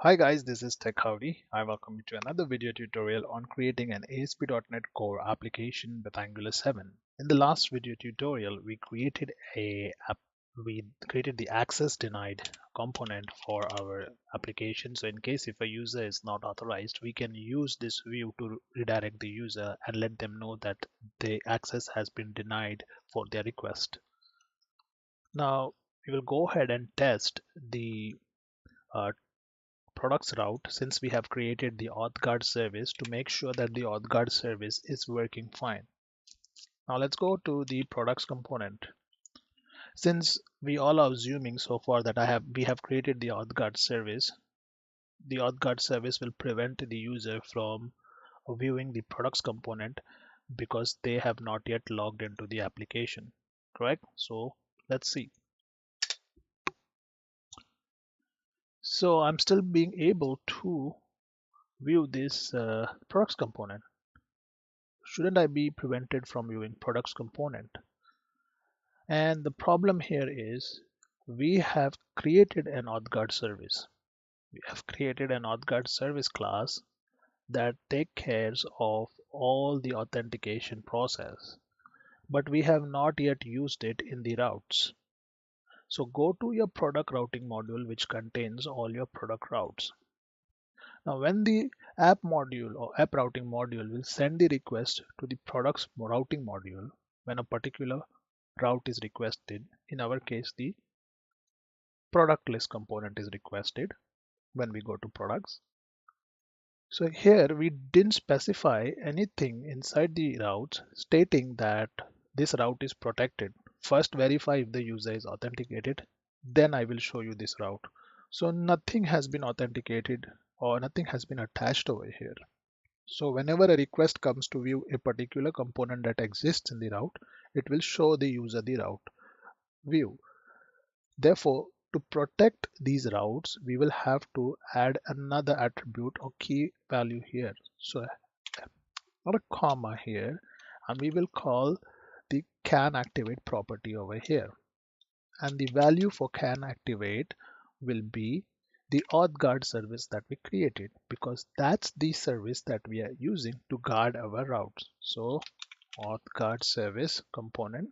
Hi guys, this is Tech Howdy. I welcome you to another video tutorial on creating an ASP.NET Core application with Angular 7. In the last video tutorial, we created the access denied component for our application. So in case if a user is not authorized, we can use this view to redirect the user and let them know that the access has been denied for their request. Now we will go ahead and test the uh, products route since we have created the AuthGuard service to make sure that the AuthGuard service is working fine. Now let's go to the products component. Since we all are assuming so far that we have created the AuthGuard service, the AuthGuard service will prevent the user from viewing the products component because they have not yet logged into the application, correct? So let's see. So I'm still being able to view this products component. Shouldn't I be prevented from viewing products component? And the problem here is we have created an AuthGuard service. We have created an AuthGuard service class that takes care of all the authentication process, but we have not yet used it in the routes. So go to your product routing module, which contains all your product routes. Now, when the app module or app routing module will send the request to the products routing module, when a particular route is requested, in our case, the product list component is requested when we go to products. So here we didn't specify anything inside the routes stating that this route is protected. First verify if the user is authenticated, then I will show you this route. So nothing has been authenticated or nothing has been attached over here. So whenever a request comes to view a particular component that exists in the route, it will show the user the route view. Therefore, to protect these routes, we will have to add another attribute or key value here. So not a comma here, and we will call the CanActivate property over here. And the value for CanActivate will be the AuthGuard service that we created because that's the service that we are using to guard our routes. So AuthGuard service component,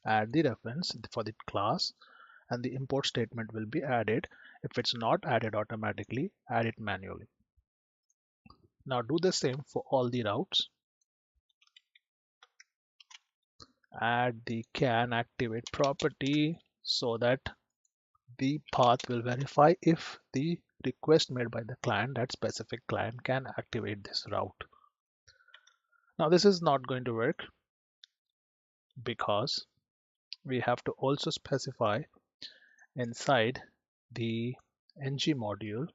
add the reference for the class, and the import statement will be added. If it's not added automatically, add it manually. Now do the same for all the routes. Add the CanActivate property so that the path will verify if the request made by the client, that specific client, can activate this route. Now this is not going to work because we have to also specify inside the ng module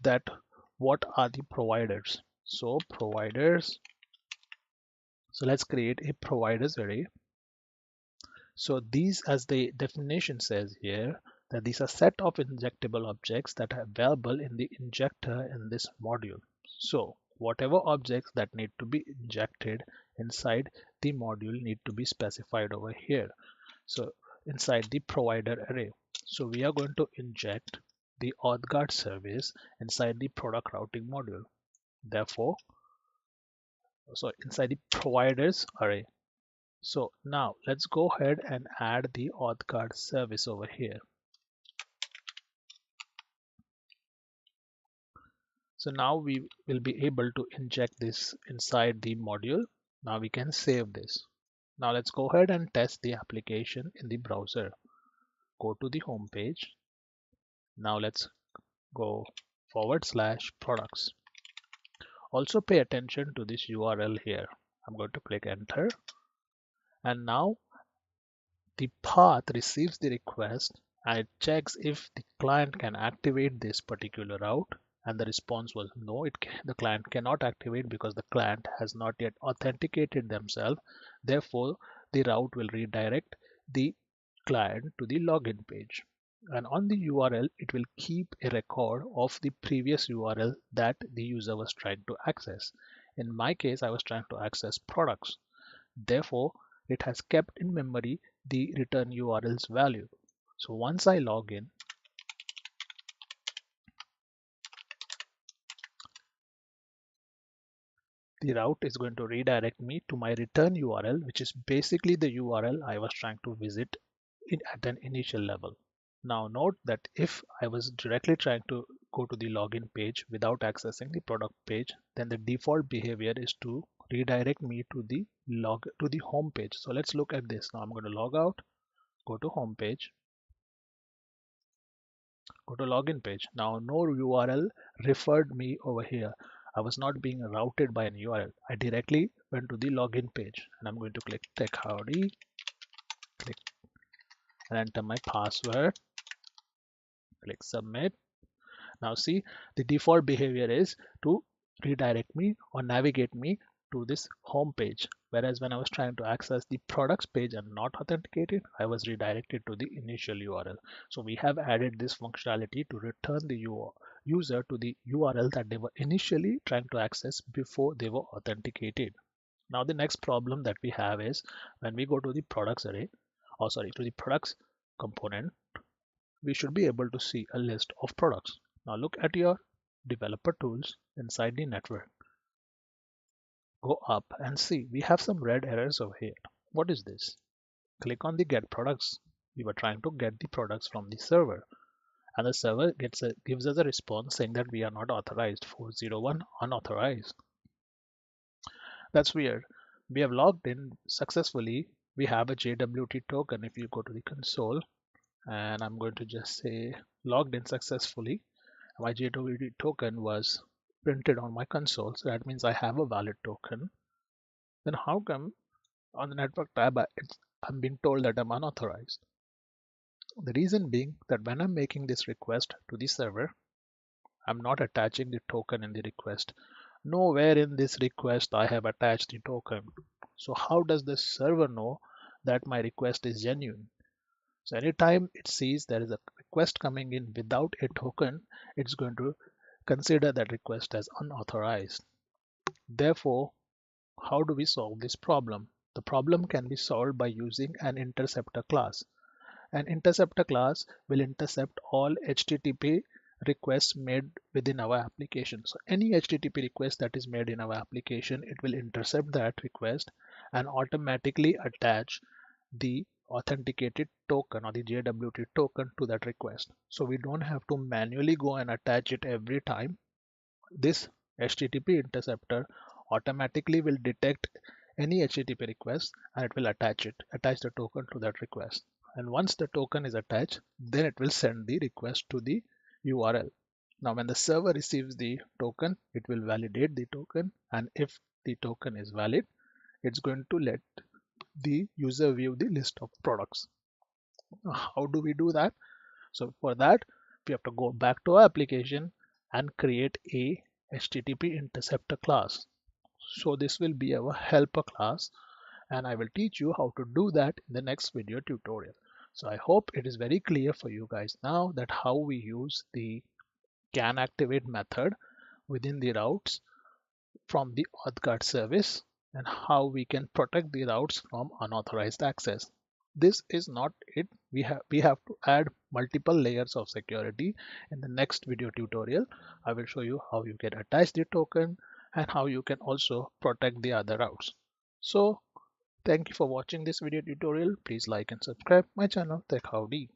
that what are the providers. So providers, so let's create a providers array. So these, as the definition says here, that these are set of injectable objects that are available in the injector in this module. So whatever objects that need to be injected inside the module need to be specified over here. So inside the provider array. So we are going to inject the AuthGuard service inside the product routing module. Therefore, so inside the providers array. So now let's go ahead and add the AuthGuard service over here. So now we will be able to inject this inside the module. Now we can save this. Now let's go ahead and test the application in the browser. Go to the home page. Now let's go /products. Also pay attention to this URL here. I'm going to click enter. And now the path receives the request and it checks if the client can activate this particular route, and the response was no, the client cannot activate because the client has not yet authenticated themselves. Therefore, the route will redirect the client to the login page, and on the URL it will keep a record of the previous URL that the user was trying to access. In my case, I was trying to access products. Therefore, it has kept in memory the return URL's value. So once I log in, the route is going to redirect me to my return URL, which is basically the URL I was trying to visit at an initial level. Now note that if I was directly trying to go to the login page without accessing the product page, then the default behavior is to redirect me to the home page. So let's look at this. Now I'm going to log out, go to home page, go to login page. Now no URL referred me over here. I was not being routed by an URL. I directly went to the login page, and I'm going to click tech howdy, click and enter my password, click submit. Now see, the default behavior is to redirect me or navigate me to this home page. Whereas when I was trying to access the products page and not authenticated, I was redirected to the initial URL. So we have added this functionality to return the user to the URL that they were initially trying to access before they were authenticated. Now the next problem that we have is when we go to the products array, or sorry, to the products component, we should be able to see a list of products. Now look at your developer tools inside the network. Go up and see we have some red errors over here. What is this? Click on the get products. We were trying to get the products from the server, and the server gives us a response saying that we are not authorized, 401 unauthorized. That's weird. We have logged in successfully. We have a JWT token. If you go to the console, and I'm going to just say logged in successfully, my JWT token was printed on my console, so that means I have a valid token. Then how come on the network tab I'm being told that I'm unauthorized? The reason being that when I'm making this request to the server, I'm not attaching the token in the request. Nowhere in this request I have attached the token. So how does the server know that my request is genuine? So anytime it sees there is a request coming in without a token, it's going to consider that request as unauthorized. Therefore, how do we solve this problem? The problem can be solved by using an interceptor class. An interceptor class will intercept all HTTP requests made within our application. So any HTTP request that is made in our application, it will intercept that request and automatically attach the authenticated token or the JWT token to that request. So we don't have to manually go and attach it every time. This HTTP interceptor automatically will detect any HTTP request and it will attach the token to that request. And once the token is attached, then it will send the request to the URL. Now when the server receives the token, it will validate the token, and if the token is valid, it's going to let the user view the list of products. How do we do that? So for that, we have to go back to our application and create a HTTP interceptor class. So this will be our helper class, and I will teach you how to do that in the next video tutorial. So I hope it is very clear for you guys now that how we use the CanActivate method within the routes from the AuthGuard service and how we can protect the routes from unauthorized access. This is not it. We have to add multiple layers of security. In the next video tutorial, I will show you how you can attach the token and how you can also protect the other routes. So thank you for watching this video tutorial. Please like and subscribe my channel Tech Howdy.